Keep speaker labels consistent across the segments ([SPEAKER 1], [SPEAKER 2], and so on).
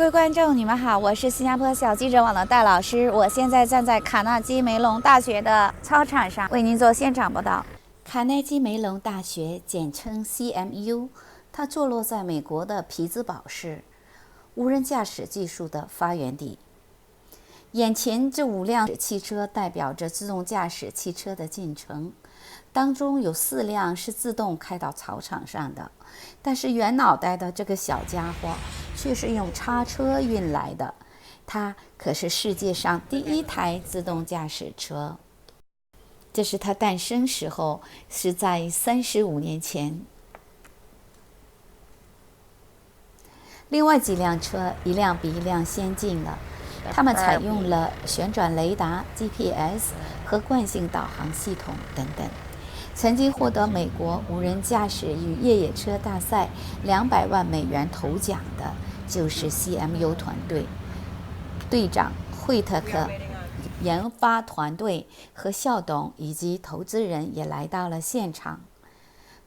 [SPEAKER 1] 各位观众，你们好，我是新加坡小记者网的戴老师，我现在站在卡内基梅隆大学的操场上，为您做现场报道。卡内基梅隆大学简称 CMU， 它坐落在美国的匹兹堡市，无人驾驶技术的发源地。眼前这5辆汽车代表着自动驾驶汽车的进程，当中有4辆是自动开到操场上的，但是圆脑袋的这个小家伙却是用叉车运来的，它可是世界上第一台自动驾驶车。这是它诞生时候，是在35年前。另外几辆车，一辆比一辆先进了，它们采用了旋转雷达、GPS 和惯性导航系统等等。曾经获得美国无人驾驶与越野车大赛200万美元头奖的，就是 CMU 团队队长惠特克。研发团队和校董以及投资人也来到了现场。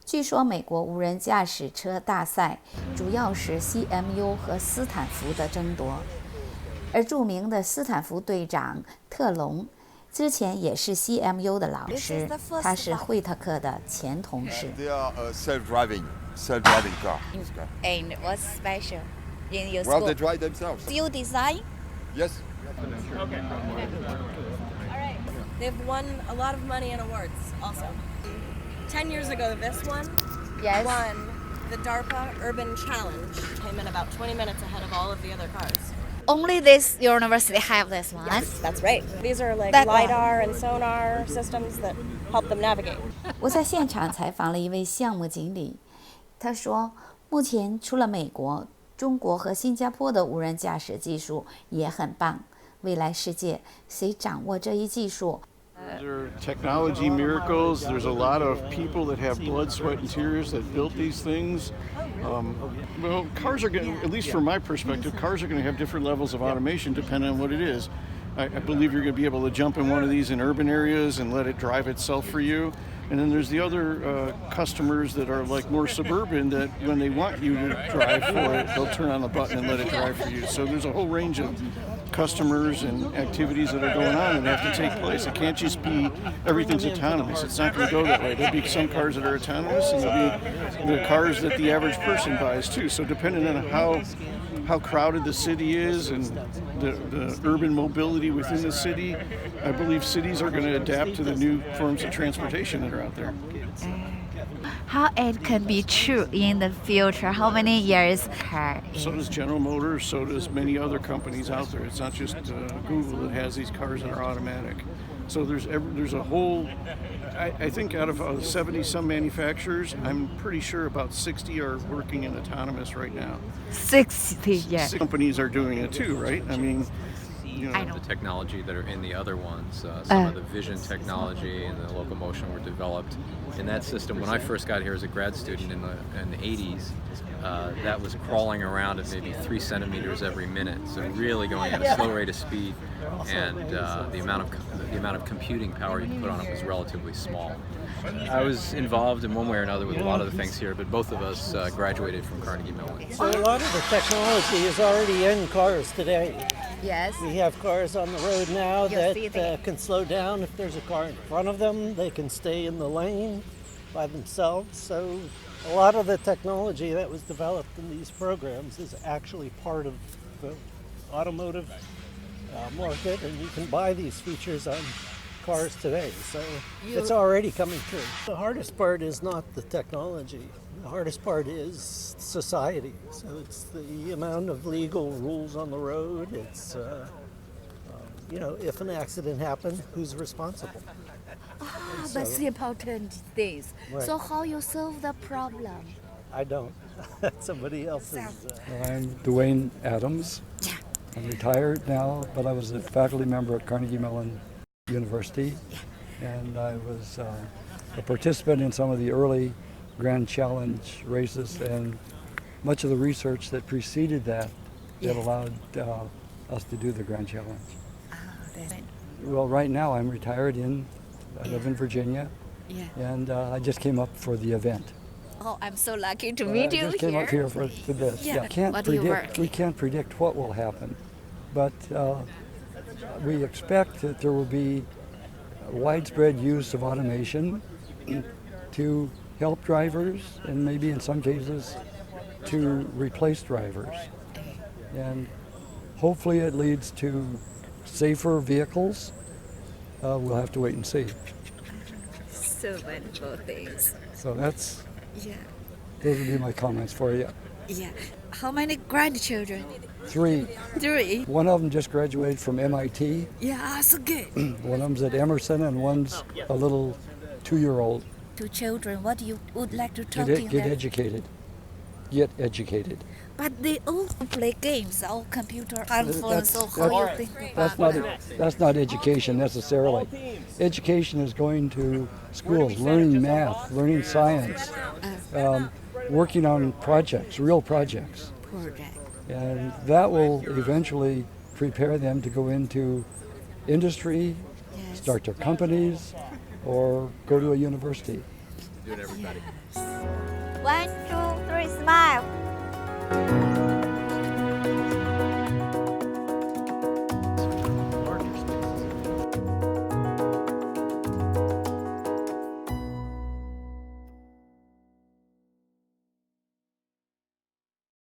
[SPEAKER 1] 据说美国无人驾驶车大赛主要是 CMU 和斯坦福的争夺，而著名的斯坦福队长特隆之前也是 CMU 的老师，他是惠特克的前同事。
[SPEAKER 2] They are a self-driving car.
[SPEAKER 1] And what's special in your
[SPEAKER 2] Well,
[SPEAKER 1] school?
[SPEAKER 2] they drive themselves.
[SPEAKER 1] Do you design?
[SPEAKER 2] Yes.
[SPEAKER 3] Okay. All right. They've won a lot of money and awards also. 10 years ago, this one won the DARPA Urban Challenge. Came in about 20 minutes ahead of all of the other cars.
[SPEAKER 1] Only this university have this one?
[SPEAKER 3] Yes, that's right. These are like
[SPEAKER 1] That
[SPEAKER 3] LiDAR and sonar systems that help them navigate.
[SPEAKER 1] 我在现场采访了一位项目经理，他说，目前除了美国、中国和新加坡的无人驾驶技术也很棒，未来世界谁掌握这一技术？
[SPEAKER 4] They're technology miracles. There's a lot of people that have blood, sweat, and tears that built these things. Well, cars are going to, at least from my perspective, cars are going to have different levels of automation depending on what it is. I believe you're going to be able to jump in one of these in urban areas and let it drive itself for you. And then there's the other customers that are like more suburban that when they want you to drive for it, they'll turn on the button and let it drive for you. So there's a whole range of customers and activities that are going on and have to take place. It can't just be everything's autonomous. It's not going to go that way. There'll be some cars that are autonomous and there'll be the cars that the average person buys too. So depending on how crowded the city is and the urban mobility within the city, I believe cities are going to adapt to the new forms of transportation that are out there.
[SPEAKER 1] How it can be true in the future? How many years?
[SPEAKER 4] So does General Motors, so does many other companies out there. It's not just Google that has these cars that are automatic. So there's a whole, I think out of 70-some manufacturers, I'm pretty sure about 60 are working in autonomous right now.
[SPEAKER 1] 60, yeah.
[SPEAKER 4] Companies are doing it too, right? I mean, you know,
[SPEAKER 5] the technology that are in the other ones, some of the vision technology and the locomotion were developed in that system. When I first got here as a grad student in the 80s, that was crawling around at maybe 3 centimeters every minute, so really going at a slow rate of speed, and the amount of computing power you could put on it was relatively small. I was involved in one way or another with a lot of the things here, but both of us graduated from Carnegie Mellon.
[SPEAKER 6] So a lot of the technology is already in cars today.
[SPEAKER 1] Yes.
[SPEAKER 6] We have cars on the road now
[SPEAKER 1] You'll see
[SPEAKER 6] that can slow down if there's a car in front of them. They can stay in the lane by themselves. So a lot of the technology that was developed in these programs is actually part of the automotive market, and you can buy these features on cars today. So it's already coming through. The hardest part is not the technology. The hardest part is society. So it's the amount of legal rules on the road. It's, if an accident happened, who's responsible?
[SPEAKER 1] That's the important things.
[SPEAKER 6] Right.
[SPEAKER 1] So how you solve the problem?
[SPEAKER 6] I don't. Somebody else is.
[SPEAKER 7] I'm Dwayne Adams.
[SPEAKER 1] Yeah.
[SPEAKER 7] I'm retired now, but I was a faculty member at Carnegie Mellon University, and I was a participant in some of the early Grand Challenge races and much of the research that preceded that allowed us to do the Grand Challenge. Well, right now I'm retired I live in Virginia, and I just came up for the event.
[SPEAKER 1] Oh, I'm so lucky to
[SPEAKER 7] I
[SPEAKER 1] meet you
[SPEAKER 7] just came up here for this.
[SPEAKER 1] Yeah.
[SPEAKER 7] Can't
[SPEAKER 1] What do you
[SPEAKER 7] predict.
[SPEAKER 1] work?
[SPEAKER 7] We can't predict what will happen, but we expect that there will be widespread use of automation to help drivers, and maybe in some cases to replace drivers. And hopefully it leads to safer vehicles. We'll have to wait and see.
[SPEAKER 1] So wonderful things.
[SPEAKER 7] So those
[SPEAKER 1] Yeah.
[SPEAKER 7] would be my comments for you.
[SPEAKER 1] Yeah. How many grandchildren?
[SPEAKER 7] 3.
[SPEAKER 1] 3.
[SPEAKER 7] One of them just graduated from MIT.
[SPEAKER 1] Yeah, so good.
[SPEAKER 7] One of them's at Emerson, and one's a little 2-year-old.
[SPEAKER 1] 2 children, what you would like to talk
[SPEAKER 7] Get
[SPEAKER 1] to them?
[SPEAKER 7] educated. Get educated.
[SPEAKER 1] But they all play games, all computer, handphone,
[SPEAKER 7] That's-
[SPEAKER 1] so how you think
[SPEAKER 7] That's not education necessarily. Education is going to schools, learning math, learning science, working on projects, real projects.
[SPEAKER 1] project?
[SPEAKER 7] And that will eventually prepare them to go into industry,
[SPEAKER 1] Yes.
[SPEAKER 7] start their companies, or go to a university.
[SPEAKER 5] Doing everybody.
[SPEAKER 8] 1, 2, 3, smile.